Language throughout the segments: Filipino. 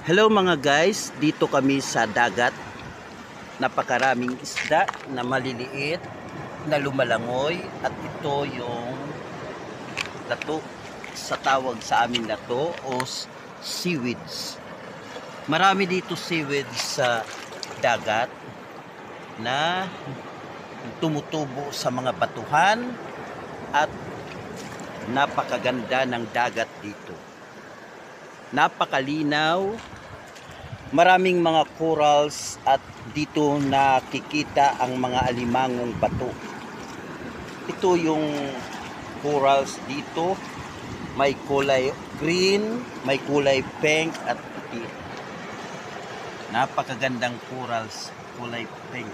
Hello mga guys, dito kami sa dagat. Napakaraming isda na maliliit na lumalangoy at ito yung lato, sa tawag sa amin lato o seaweeds. Marami dito seaweeds sa dagat na tumutubo sa mga batuhan at napakaganda ng dagat dito. Napakalinaw. Maraming mga corals at dito nakikita ang mga alimangong bato. Ito yung corals dito. May kulay green, may kulay pink at puti. Napakagandang corals, kulay pink.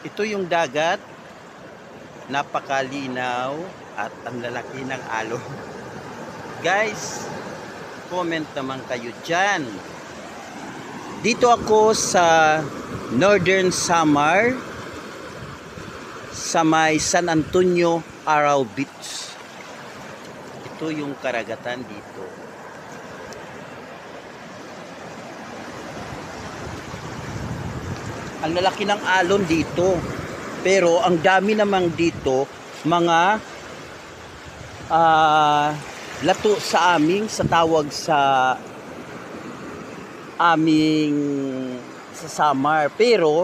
Ito yung dagat. Napakalinaw at ang lalaki ng alon. Guys, comment naman kayo dyan. Dito ako sa Northern Samar sa may San Antonio, Araw Beach. Ito yung karagatan dito. Ang lalaki ng alon dito. Pero ang dami namang dito mga lato sa aming sa tawag sa aming sa Samar. Pero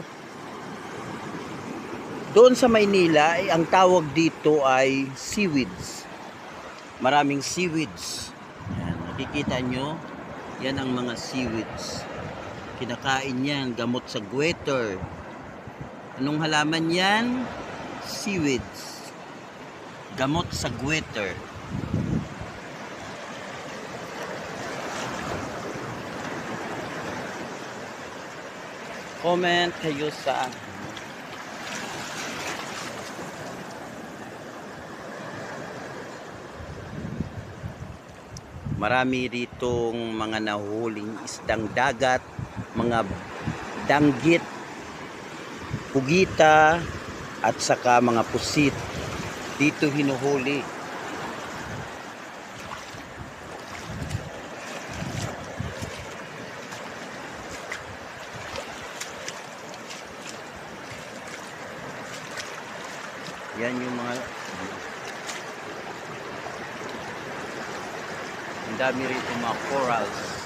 doon sa Maynila ang tawag dito ay seaweeds. Maraming seaweeds. Yan, nakikita nyo, yan ang mga seaweeds. Kinakain yan, gamot sa goiter. Anong halaman yan? Seaweeds. Gamot sa goiter. Comment kayo sa marami ditong mga nahuhuling isdang dagat, mga danggit, pugita at saka mga pusit dito hinuhuli. Yan yung mga ang dami rito mga corals.